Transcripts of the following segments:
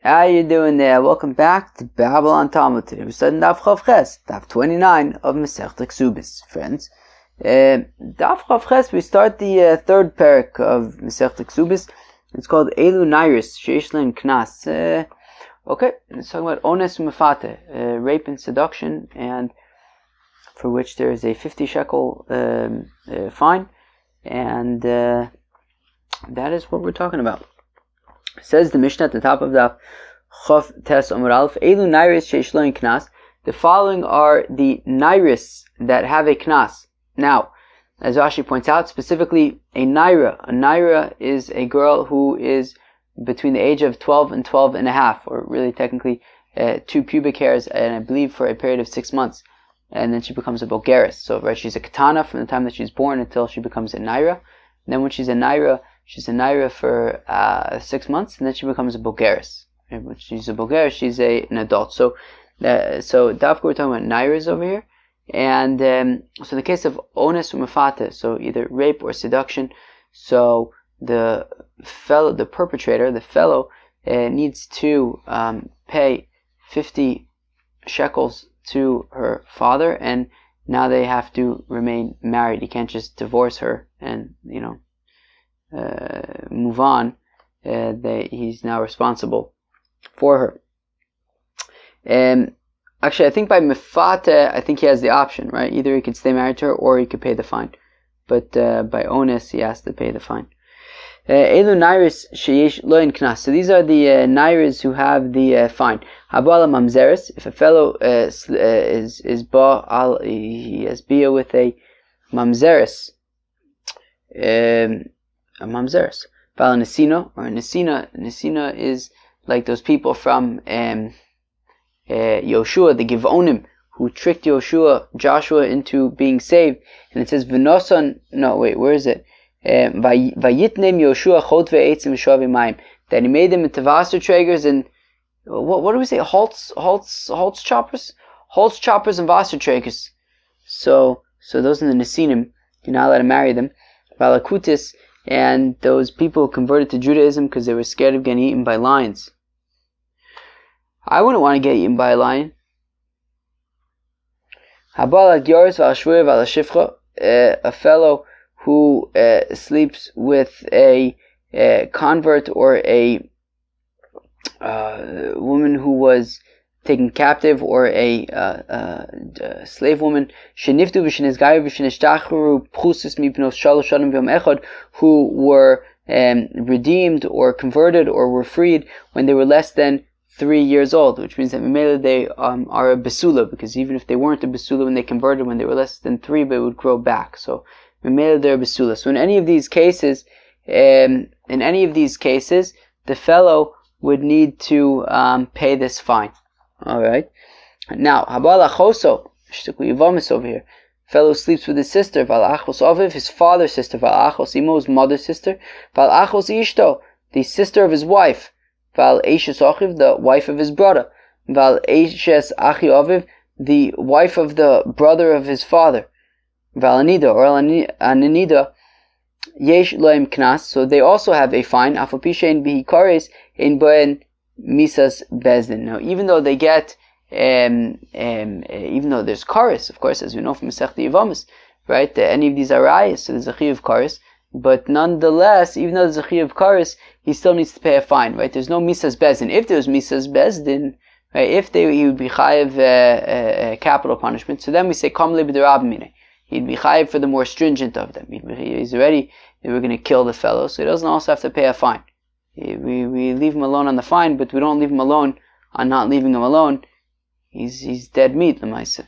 How you doing there? Welcome back to Babylon Talmud. Today we're studying Daf Chav Ches, Daf 29 of Masechta Ksubis, friends. Daf Chav Ches, we start the third parak of Masechta Ksubis. It's called Elu Nairis Sheish Lehem Knas. Okay, it's talking about Ones Mefate, rape and seduction, and for which there is a 50 shekel fine, and that is what we're talking about. Says the Mishnah at the top of the Chof Tes Amud Aleph, Elu Nairis Sheish Lehem Knas. The following are the Nairis that have a Knas. Now, as Rashi points out, specifically a Naira. A Naira is a girl who is between the age of 12 and 12 and a half, or really technically 2 pubic hairs, and I believe for a period of 6 months. And then she becomes a Bogeris. So, right, she's a Katana from the time that she's born until she becomes a Naira. And then when she's a Naira for 6 months, and then she becomes a Bogeris. And when she's a Bogeris, she's an adult. So Dafka, we're talking about Nairas over here. And so in the case of Ones Mefate, so either rape or seduction, so the perpetrator, the fellow, needs to pay 50 shekels to her father, and now they have to remain married. He can't just divorce her and, move on. He's now responsible for her. Actually, I think by Mefate, I think he has the option, right? Either he could stay married to her or he could pay the fine. But by Ones, he has to pay the fine. Elu Nairis Sheyesh Lehem Knas. So these are the Nairis who have the fine. Habala Mamzeres. If a fellow is ba al, he has bia with a Mamzeres. A Mamzeres. Vala Nesina, or Nesina. Nesina is like those people from Yoshua, the Givonim, who tricked Joshua into being saved. And it says V'noson. No, wait, where is it? Vayitnem Yoshua chot ve'etzim v'shavi mayim. That he made them into Wasserträgers and what do we say? Holz choppers, Holz choppers and Wasserträgers. So those are the Nesinim. You're not allowed to marry them. Valakutis, and those people converted to Judaism because they were scared of getting eaten by lions. I wouldn't want to get eaten by a lion. Habala Gyoris v'ashvur v'alashifcha. A fellow who sleeps with a convert or a woman who was taken captive, or a slave woman, who were redeemed or converted or were freed when they were less than 3 years old, which means that they are a besula, because even if they weren't a besula when they converted, when they were less than 3, but it would grow back. So they're besula. So in any of these cases, the fellow would need to pay this fine. All right. Now, habala choso, over here. Fellow sleeps with his sister. Valachos aviv, his father's sister. Valachos imo, his mother's sister. Valachos ishto, the sister of his wife. Val eishes achiv, the wife of his brother. Val eishes achi aviv, the wife of the brother of his father. Valanida or Ananida Yesh Lehem Knas, so they also have a fine. Afapisha bihikares in ben misas bezdin. Now, even though they get, even though there's kares, of course, as we know from Masechta Yevamis, right? Any of these are rayas, so there's a chiyuv kares, but nonetheless, even though there's a chiyuv kares, he still needs to pay a fine, right? There's no misas bezdin. If there was misas bezdin, right? He would be chayiv capital punishment. So then we say kamle b'derabimine. He'd be chayiv for the more stringent of them. He's already, they were going to kill the fellow, so he doesn't also have to pay a fine. We leave him alone on the fine, but we don't leave him alone on not leaving him alone. He's dead meat, l'maisa.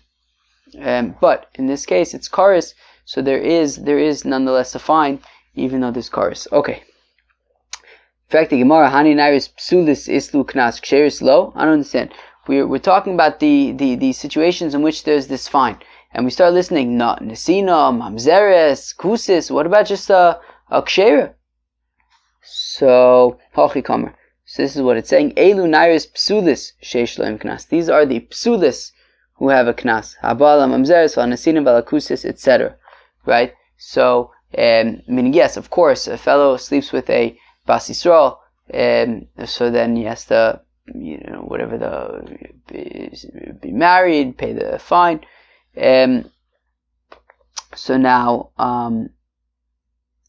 But in this case, it's karis, so there is nonetheless a fine, even though there's karis. Okay. In fact, the Gemara, Hani Nairis Psulis Islu Knas Ksheris Lo. I don't understand. We're talking about the situations in which there's this fine. And we start listening, Nesina, Mamzeres, Kusis, what about just a Kshera? So, Hachi Kamer. So this is what it's saying. Elu Nairis Psulis Sheish Lehem Knas. These are the Psulis who have a Knas. Habala, Mamzeres, Nesina, Valakusis, etc. Right? So, meaning yes, of course, a fellow sleeps with a Bas Yisrael, so then he has to whatever be married, pay the fine. So now,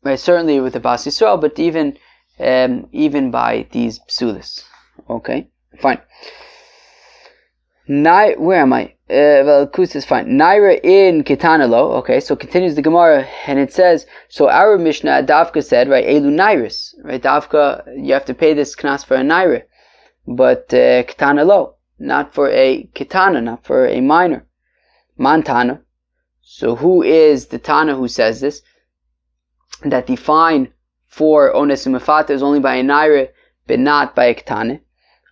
right, certainly with the Bas Yisrael, but even by these psulis. Okay, fine. Where am I? Well, Kus is fine. Naira in Ketanalo. Okay, so continues the Gemara, and it says, so our Mishnah, Davka said, right, Elu Nairis. Right, Davka, you have to pay this knas for a Naira. But Ketanalo, not for a Ketana, not for a minor. Mantana. So who is the Tana who says this? That the fine for Ones Mefata is only by a Naira, but not by a Ketana.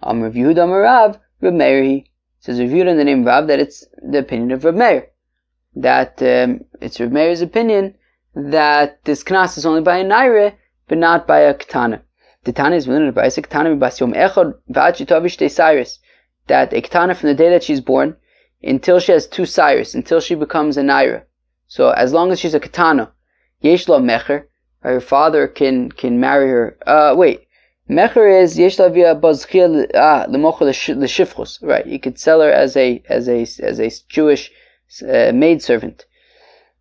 Rav Yehuda Amarav, Reb Meir. Says Rav Yehuda in the name of Rav that it's the opinion of Reb Meir. That it's Reb Meir's opinion that this knas is only by a Naira, but not by a Ketana. The Tana is willing to buy a Ketana bas yom echad v'ad shetovish te Cyrus. That a Ketana from the day that she's born until she has 2 Cyrus, until she becomes a Naira. So as long as she's a Ketana, yesh lo mecher, her father can marry her. Mecher is yesh la via bazchia lemocher l'shifchus. Right, you could sell her as a Jewish maidservant.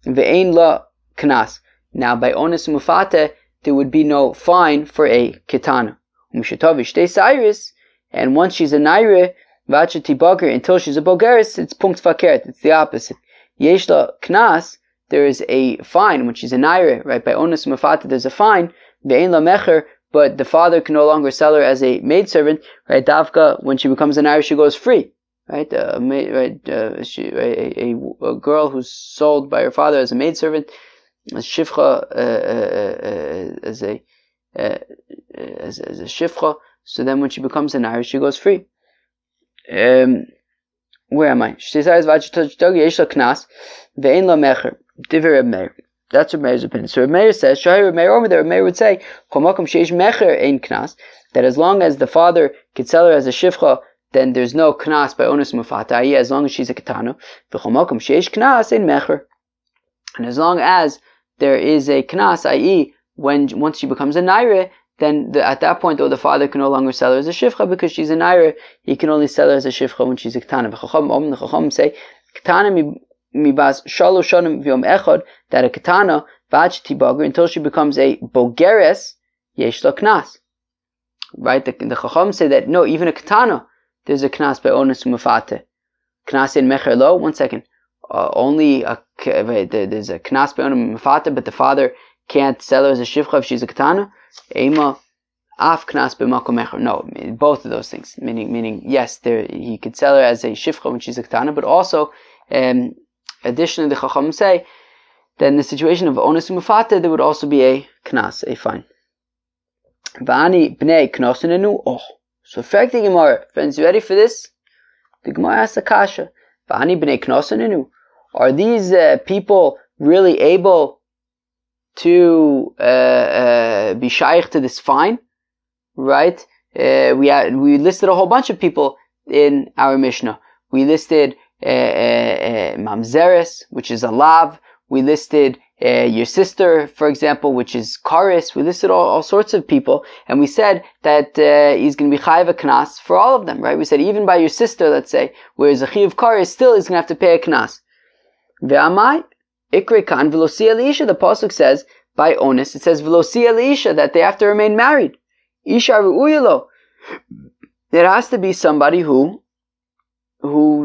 Ve'ein la knas. Now by ones mufate there would be no fine for a Ketana. Umshetovish te Cyrus, and once she's a Naira, vachati bager, until she's a Bogeris, it's punkt fakert. It's the opposite. Yesh la knas, there is a fine when she's a Naira. Right, by ones mufate there's a fine. Ve'ein la mecher, but the father can no longer sell her as a maidservant. Right, Davka, when she becomes an Irish, she goes free. Right, a girl who's sold by her father as a maidservant, as shifcha, as a shifcha. So then, when she becomes an Irish, she goes free. Where am I? That's what Meir's opinion. So Reb Meir says, Reb Meir would say, that as long as the father could sell her as a shifcha, then there's no knas by onus mufata, i.e. as long as she's a ketana. And as long as there is a knas, i.e. once she becomes a naira, then at that point, though, the father can no longer sell her as a shifcha because she's a naira, he can only sell her as a shifcha when she's a ketana. The chacham say, ketana mibas shalosh shanim v'yom echad, that a ketana v'ad shetibager, until she becomes a bogeres, yesh lo knas. Right? The chacham say that no, even a ketana, there's a knas by onus mufate. Knas in mecher lo. 1 second. There's a knas by onus mufate, but the father can't sell her as a shivcha if she's a ketana. Ema af knas b'makom mecher. No, both of those things. Meaning, yes, he could sell her as a shivcha when she's a ketana, but also, additionally, the chacham say that in the situation of onus mufate, there would also be a knas, a fine. V'ani bnei knosinenu. Oh. So, fact the Gemara, friends, you ready for this? The Gemara asks a kasha. V'ani b'nei knosinenu. Are these people really able to be shaykh to this fine? Right? We listed a whole bunch of people in our Mishnah. We listed mamzeres, which is a lav. We listed your sister, for example, which is karis. We listed all sorts of people, and we said that he's going to be chayiv a knas for all of them, right? We said even by your sister, let's say, whereas a chayiv karis, still he's going to have to pay a knas. Ve'amai ikre kan velosi elisha. The pasuk says by onus, it says velosi elisha, that they have to remain married. Isha ru'uyelo. There has to be somebody who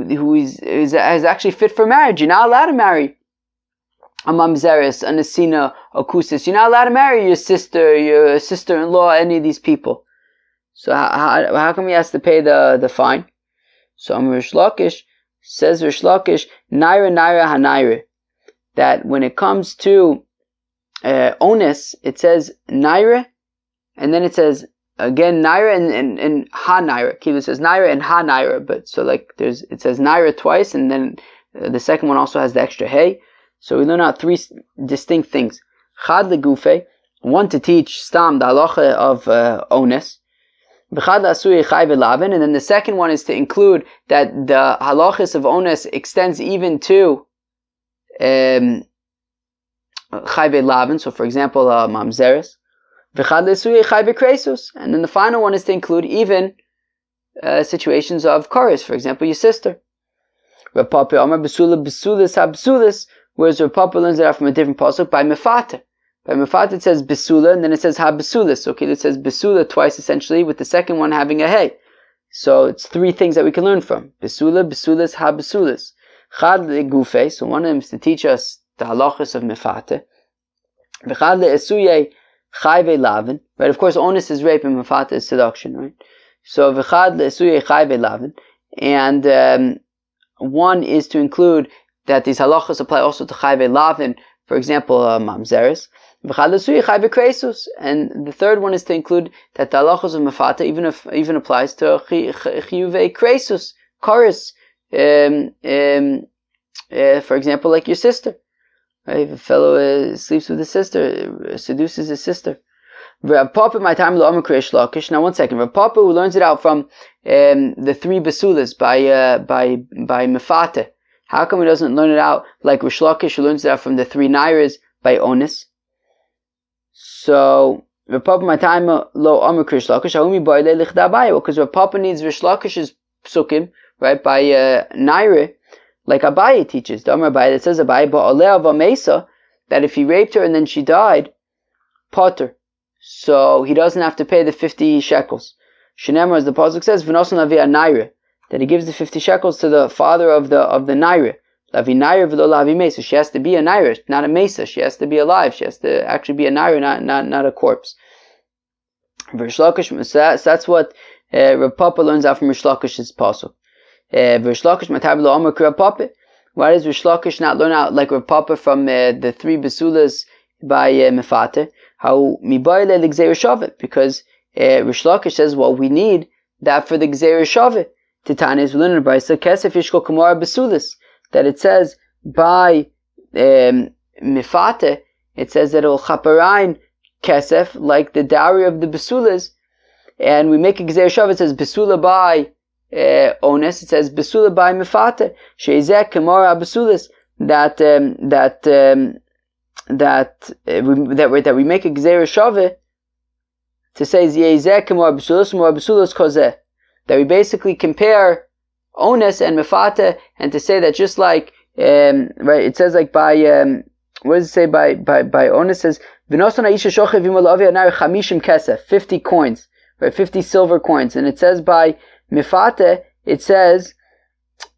is actually fit for marriage. You're not allowed to marry a mamzeres, a nesina, a kusis. You're not allowed to marry your sister-in-law, any of these people. So how come he has to pay the fine? So Rish Lakish says, naira hanaira, that when it comes to onus, it says naira, and then it says again naira and ha naira. Kilu says naira and ha naira, but so like it says naira twice, and then the second one also has the extra hey. So we learn out 3 distinct things. Chad legufe, one to teach stam the halacha of onus. V'chad la'asui chai v'lavin, and then the second one is to include that the halachas of onus extends even to chai v'lavin. So for example, mamzeres. V'chad la'asui chai v'kresus, and then the final one is to include even situations of chorus. For example, your sister. Rav Papa Amar Besula Besulis HaBesulis, whereas Rav Papa learns it out from a different pasuk by Mefata. By Mefata it says Besula, and then it says HaBesulis. Okay, it says Besula twice essentially, with the second one having a hey. So it's three things that we can learn from. Besula, Besulis, HaBesulis. Chad leGufe, so one of them is to teach us the halachas of Mefata. V'chad le'esuye chayve lavin. Right, of course, onus is rape and Mefata is seduction, right? So v'chad le'esuye chayve lavin. And one is to include that these halachas apply also to chayve lavin, for example, mamzeres. V'chad le'esuye chayve kreisus. And the third one is to include that the halachas of Mefata even applies to chiyuve kreisus, chorus. For example, like your sister. Right? If a fellow sleeps with his sister, seduces his sister. Rav Papa, my time lo Krish Lakish. Now, one second. Rav Papa, who learns it out from the three basulas by Mefata. How come he doesn't learn it out like Rish Lakish, who learns it out from the three nairas by Onis? So Rav Papa, my time lo Krish Lakish. Haumi boy le lichda abaye. Because Rav Papa needs Rish Lakish's psukim, right, by naira, like Abaye teaches. The Amar Abaye that says Abaye ba'aleh avamesa, that if he raped her and then she died, potter. So he doesn't have to pay the 50 shekels. Shenemar, as the pasuk says, v'nosan lavi naira, that he gives the 50 shekels to the father of the naira. Lavi naira v'lo lavi mesa. She has to be a naira, not a mesa. She has to be alive. She has to actually be a naira, not a corpse. Rish Lakish, so that's what Rav Papa learns out from Rish Lakish's pasuk. Rish Lakish matar lo amar Rav Papa. Why does Rish Lakish not learn out like Rav Papa from the three basulas by Mefata? How mibayle l'gzeir shavet? Because Rish Lakish says, well, we need that for the gzeir shavet. Titanis we learn in Brisa kesef yishkol kamar basulas, that it says by Mefata, it says that it will chaparain kesef like the dowry of the basulas, and we make a gzeir shavet. It says basula by Ones, it says besula by Mefata sheizek kamara besulas, that we make a gzeir shave to say yeizek kamara besulas kozeh, that we basically compare Ones and Mefata, and to say that just like right, it says like by what does it say by Ones? Says v'nosan ha'isha shochev imalavi anar chamishim kesef, 50 coins, right, 50 silver coins, and it says by Mefata, it says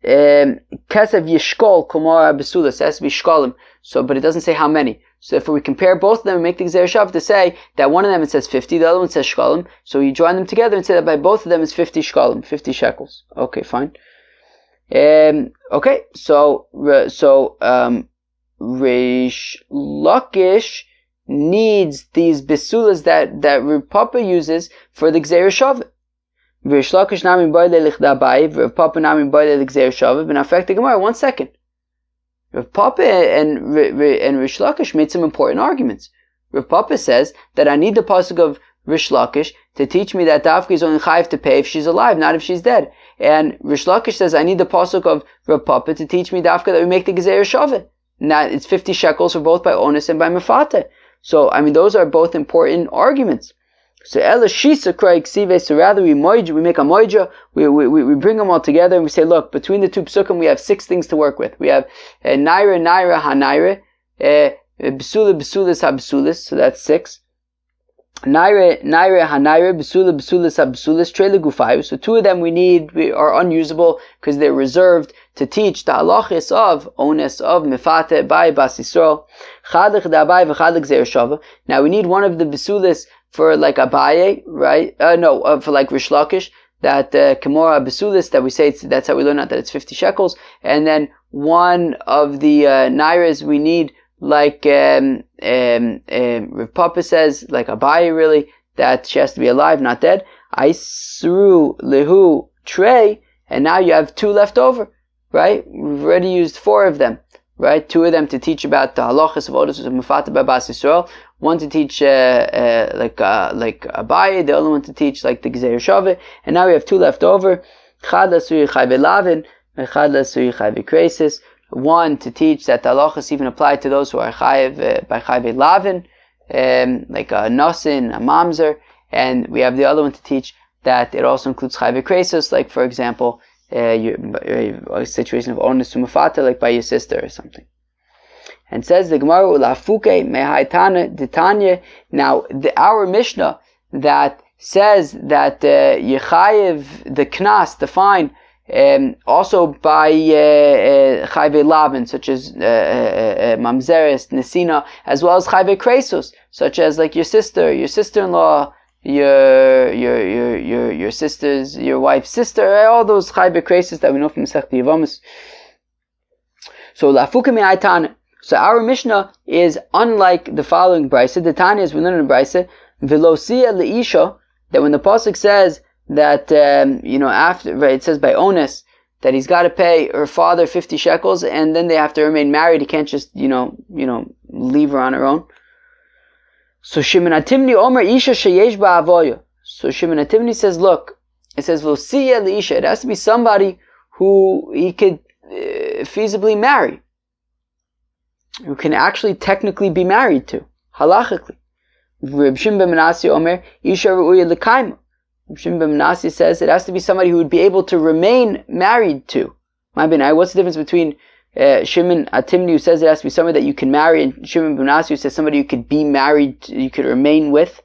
kesef yishkol kumar besulas, it has to be shkolim. So, but it doesn't say how many. So if we compare both of them and make the gzeir shav to say that one of them it says 50, the other one says shkolim, so you join them together and say that by both of them it's 50 shkolim, 50 shekels. Okay, fine. Okay, so Rish Lakish needs these besulas that Rav Papa uses for the gzeir shav. Rish Lakish nami boyle lichda abaye, Rav Papa nami boyle l'gzeir shav. But in fact, the Gemara, 1 second. Rav Papa and Rish Lakish made some important arguments. Rav Papa says that I need the pasuk of Rish Lakish to teach me that Dafka is only chayiv to pay if she's alive, not if she's dead. And Rish Lakish says I need the pasuk of Rav Papa to teach me Dafka that we make the gzeir shav. Now it's 50 shekels for both by Onus and by Mefata. So I mean those are both important arguments. So Ela Shisa Krai Ksubis, so rather we make a moija, we bring them all together and we say, look, between the two psukim we have 6 things to work with. We have naira ha-naira, besula ha-besulis, so that's 6. Naira ha-naira, besula ha-besulis, trele gufayu. So 2 of them are unusable because they're reserved to teach the halachis of Ones, of Mefata, by Bas Yisrael. Chadlich da-abai v'chadlich zeir shava. Now we need one of the besulis for like Abaye, right? For like Rish Lakish, that Kamora Besulis, that we say that's how we learn out that it's 50 shekels, and then one of the nairas we need like Rav Papa says, like Abaye really, that she has to be alive, not dead. Aisru lehu trey, and now you have 2 left over, right? We've already used 4 of them, right? 2 of them to teach about the halachas of Odos of Mefata by Bas Yisrael. One to teach like Abaye, the other one to teach like the Gzeir Shaveh, and now we have 2 left over. Chad l'asui chayve lavin, chad l'asui chayve kreisis. One to teach that the halachas even apply to those who are chayiv by chayve lavin, like a nosin, a mamzer, and we have the other one to teach that it also includes chayve kresos, like for example, a situation of onus umafata, like by your sister or something. And says the Gemara, ulafuke mehaitana ditanya. Now, our Mishnah that says that yechayev the knas, the fine, also by chayve lavin, such as mamzeres, nesina, as well as chayve kresos, such as like your sister-in-law, your sister's, your wife's sister, all those chayve kresos that we know from Masechta Yevamos. So lafuke mehaitana. So our Mishnah is unlike the following brisa. The Tanya is we learn in the brisa, Velosia leisha, that when the pasuk says that after, right, it says by onus that he's got to pay her father 50 shekels, and then they have to remain married. He can't just leave her on her own. So Shimon Atimni Omer Isha sheyesh ba'avoya. So Shimon Atimni says, look, it says Velosia leisha. It has to be somebody who he could feasibly marry, who can actually technically be married to, halachically. Reb Shimon ben Menashe Omer, Isha Ru'uya L'Kaima. Reb Shimon ben Menashe says it has to be somebody who would be able to remain married to. What's the difference between Shimon Atimni, who says it has to be somebody that you can marry, and Shimon ben Menashe, who says somebody you could be married to, you could remain with?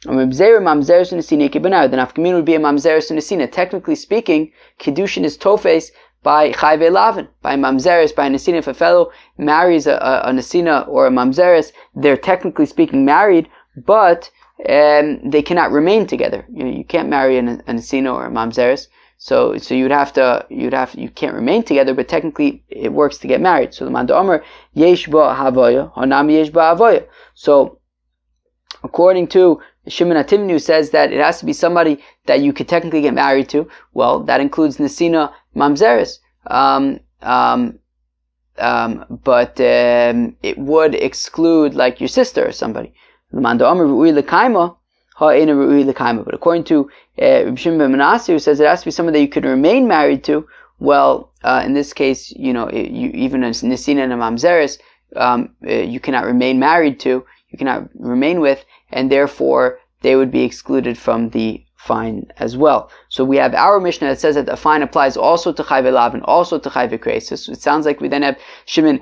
Reb Zera Mamzeres Unesina Kibanar. The nafkamin would be a Mamzeres Unesina. Technically speaking, Kiddushin is tofes by chayve lavin, by mamzeres, by a nesina. If a fellow marries a nesina or a mamzeres, they're technically speaking married, but they cannot remain together. You can't marry a nesina or a mamzeres, so you can't remain together, but technically it works to get married. So the man d'omer yesh ba havoya, hanam yesh ba havoya. So according to Shimon Atimni, who says that it has to be somebody that you could technically get married to, well, that includes nesina, mamzeres, but it would exclude like your sister or somebody. But according to Reb Shimon ben Menashe, who says it has to be somebody that you could remain married to, well, in this case, even a nesina and a mamzeres, you cannot remain married to, you cannot remain with, and therefore they would be excluded from the fine as well. So we have our Mishnah that says that the fine applies also to chayve lavin, also to chayve kresos. So it sounds like we then have Shimon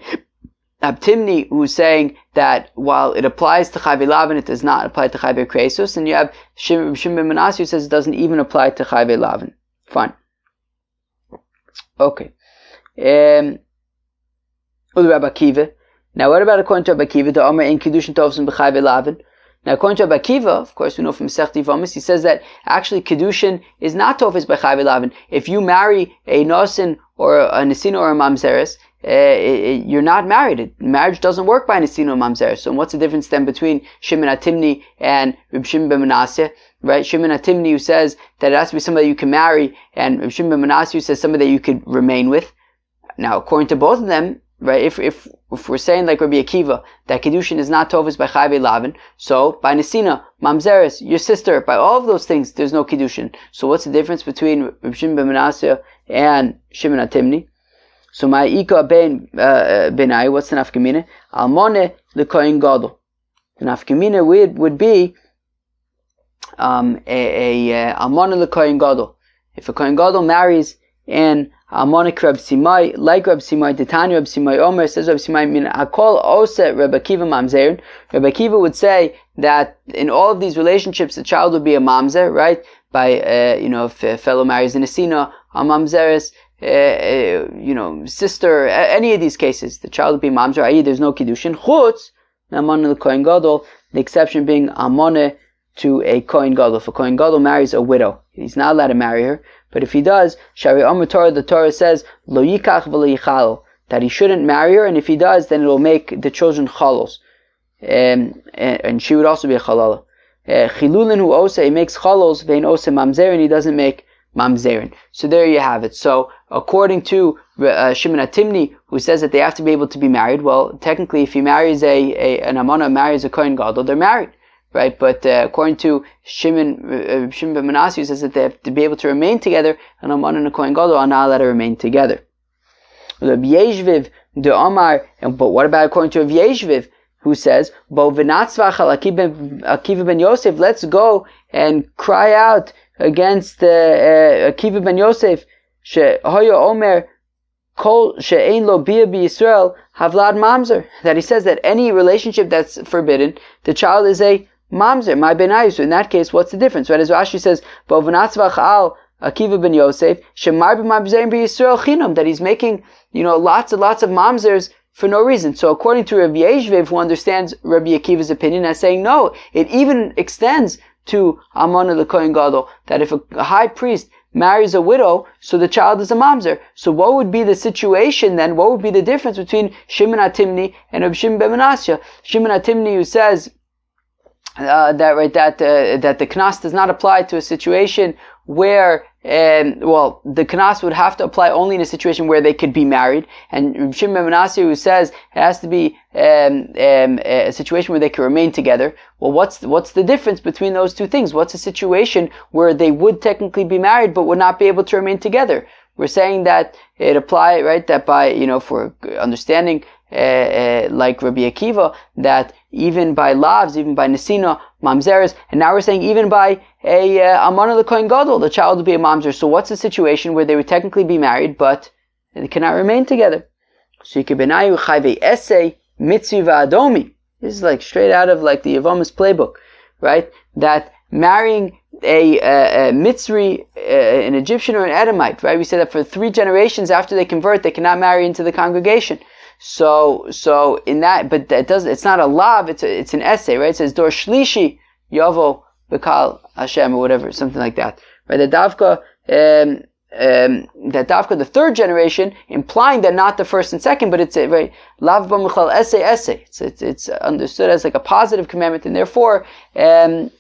Atimni who's saying that while it applies to chayve lavin, it does not apply to chayve kresos, and you have Shimon ben Menashe who says it doesn't even apply to chayve lavin. Fine. Okay. Rabbi Akiva. Now what about according to Rabbi Akiva, the Omer in Kiddushin Tovsim b'chayve lavin? Now, according to Rabbi Akiva, of course, we know from Masechta Yevamos, he says that actually Kiddushin is not tofes by chayve lavin. If you marry a nosin or a nesina or a mamzeres, you're not married. Marriage doesn't work by nesina or mamzeres. So what's the difference then between Shimon Atimni and Reb Shimon ben Menashe? Right? Shimon Atimni who says that it has to be somebody you can marry, and Reb Shimon ben Menashe who says somebody that you could remain with. Now, according to both of them, right, if we're saying like Rabbi Akiva that Kiddushin is not tovus by chayve lavin, so by nesina, mamzeres, your sister, by all of those things, there's no Kiddushin. So what's the difference between Reb Shimon ben Menashe and Shimon Atimni? So my ika ben benai, what's the nafkamina? Almone lekoyin gadol. The nafkamina would be a almone lekoyin gadol. If a koyin gadol marries an Almonik Reb Simai, like Reb Simai, Titani Reb Simai Omer, says Reb Simai, min Hakol Ose Reb Akiva Mamzerin. Reb Akiva would say that in all of these relationships, the child would be a mamzer, right? By, if a fellow marries a nesina, a mamzeres, sister, any of these cases, the child would be mamzer, i.e. there's no Kiddushin. Chutz, Amon the Kohen Gadol, the exception being Amone to a Kohen Gadol. If a Kohen Gadol marries a widow, he's not allowed to marry her. But if he does, Shari Amar Torah, the Torah says, Lo yikach v'lo yichalo, that he shouldn't marry her, and if he does, then it will make the children chalos. And she would also be a chalala. Chilulin hu osa, he makes chalos, vein osa mamzerin, he doesn't make mamzerin. So there you have it. So according to Shimon Atimni, who says that they have to be able to be married, well, technically if he marries an amana, marries a kohen gadol, they're married. Right, but according to Shimon ben Menashe, who says that they have to be able to remain together, and Amon and a Kohen Gadol are not allowed to remain together. But what about according to Rav Yeshviv, who says, Bo v'natzvach al Akiva ben Yosef, let's go and cry out against Akiva ben Yosef, shehoya omer kol she'ein lo bia b'Yisrael havlad mamzer, that he says that any relationship that's forbidden, the child is a mamzer, my benayu. So in that case, what's the difference? Right, as Rashi says, b'ovanatzvach al Akiva ben Yosef shemar b'mamzerim b'Yisrael chinam, that he's making lots and lots of mamzers for no reason. So according to Rabbi Yeshviv, who understands Rabbi Akiva's opinion, as saying no, it even extends to Amana the Kohen Gadol, that if a high priest marries a widow, so the child is a mamzer. So what would be the situation then? What would be the difference between Shimon HaTimni and Rabbi Shimon ben Menashe? Shimon HaTimni, who says that the knas does not apply to a situation where the knas would have to apply only in a situation where they could be married, and Rabbi Shimon ben Menashe, who says it has to be a situation where they can remain together. Well, what's the difference between those two things? What's a situation where they would technically be married but would not be able to remain together? We're saying that it applies, right? That by for understanding like Rabbi Akiva, that even by lavs, even by nesina, mamzeres, and now we're saying even by a amana l'kohen gadol, the child would be a mamzer. So what's the situation where they would technically be married but they cannot remain together? So benayu chayve esse mitzi va'adomi. This is like straight out of like the Yevamos playbook, right? That marrying a Mitzri, an Egyptian or an Edomite, right? We say that for 3 generations after they convert, they cannot marry into the congregation. So in that, but that doesn't. It's not a lav. It's an essay, right? It says Dor Shlishi Yavo Bekal Hashem or whatever, something like that, right? The Davka, the 3rd generation, implying that not the 1st and 2nd, but it's a right lav b'michal essay. It's understood as like a positive commandment, and therefore, even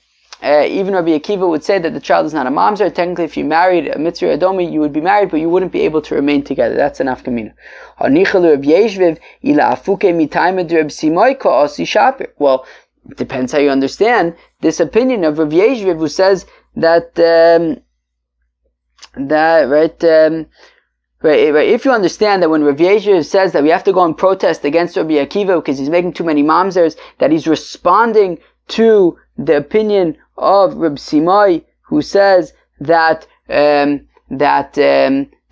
Rabbi Akiva would say that the child is not a mamzer. Technically, if you married a Mitzri Adomi, you would be married, but you wouldn't be able to remain together. That's an afkamina. Well, it depends how you understand this opinion of Rabbi Yeshviv, who says that if you understand that when Rabbi Yeshviv says that we have to go and protest against Rabbi Akiva because he's making too many mamzers, that he's responding to the opinion of Reb Simai, who says that that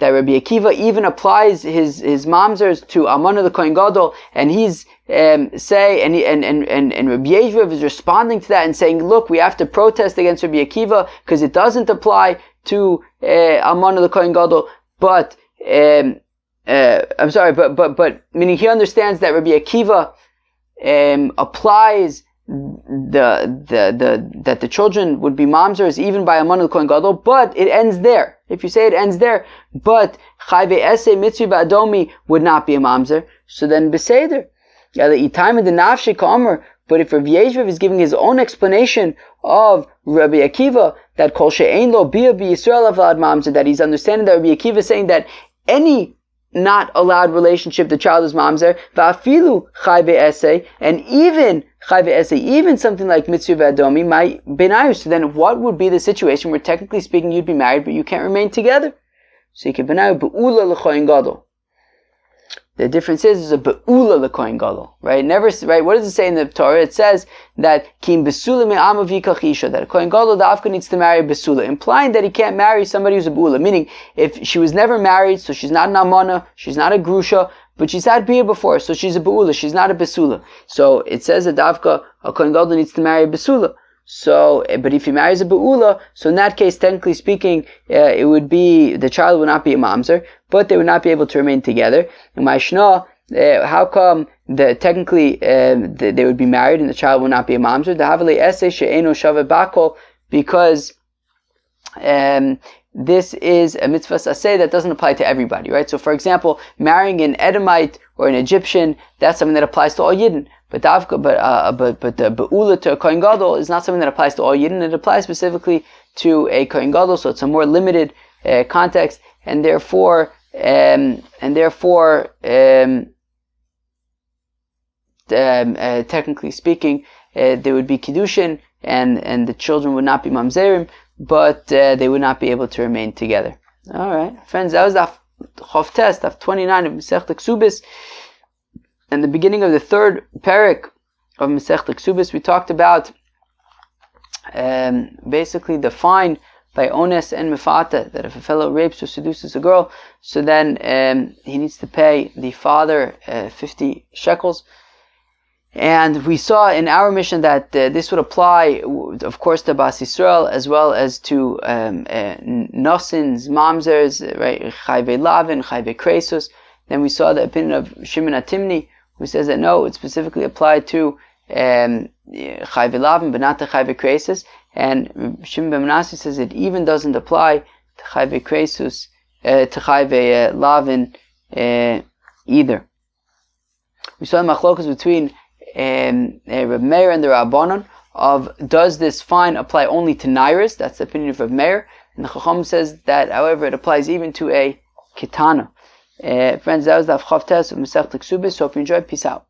Rabbi Akiva even applies his mamzers to Amana the Kohen Gadol, and he's and Rabbi Yeshviv is responding to that and saying, look, we have to protest against Rabbi Akiva because it doesn't apply to Amana the Kohen Gadol, but but meaning he understands that Rabbi Akiva applies that the children would be mamzers even by Amana Kohen Gadol, but it ends there. If you say it ends there, but Chayve Esse Mitzri Ba'adomi would not be a mamzer, so then Beseder. But if Rabbi Yeshviv is giving his own explanation of Rabbi Akiva, that Kol She'ein Lo Bia B'Yisrael Avad Mamzer, that he's understanding that Rabbi Akiva is saying that any not allowed relationship, the child is mamzer, va'afilu chayve esse, and even chayve esse, even something like mitzvah v'adomi, my benayu. So then what would be the situation where technically speaking you'd be married but you can't remain together? So you can benayu be'ula l'kohen gadol. The difference is a be'ula l'kohen gadol, right? Right? What does it say in the Torah? It says that kim besula me'ama v'yikach isha, that a kohen gadol da'afka needs to marry a besula, implying that he can't marry somebody who's a be'ula. Meaning, if she was never married, so she's not an amana, she's not a grusha, but she's had bia before, so she's a be'ula, she's not a besula. So it says that da'afka a kohen gadol needs to marry a besula. So, but if he marries a be'ula, so in that case, technically speaking, it would be, the child would not be a mamzer, but they would not be able to remain together. And Ma'ishna, how come technically they would be married and the child would not be a mamzer? The havale esse she'eno shave bakol, because this is a mitzvah saseh that doesn't apply to everybody, right? So, for example, marrying an Edomite or an Egyptian, that's something that applies to all Yidden. But the be'ula to a Kohen Gadol is not something that applies to all Yidden. It applies specifically to a Kohen Gadol, so it's a more limited context, and therefore, technically speaking, there would be kiddushin, and the children would not be mamzerim, but they would not be able to remain together. All right, friends, that was the Chof Test of 29 of Masechta Ksubis. And the beginning of the 3rd parak of Masechta Ksubis, we talked about basically the fine by ones and mefata, that if a fellow rapes or seduces a girl, so then he needs to pay the father 50 shekels. And we saw in our mission that this would apply, of course, to Bas Yisrael as well as to Nosins, Mamzers, right? Chayve Lavin, Chayve Kresus. Then we saw the opinion of Shimon HaTimni, who says that no, it's specifically applied to Chayve Lavin, but not to Chayve Kresus. And Shimon Ben Menashe says it even doesn't apply to Chayve Kresus, to Chayve Lavin either. We saw the machlokas between Reb Meir and the Rabbanon of does this fine apply only to Nairis? That's the opinion of Reb Meir. And the Chacham says that, however, it applies even to a Kitana. Friends, that was the Chav Tes of Masechet Ksubis. So if you enjoyed, peace out.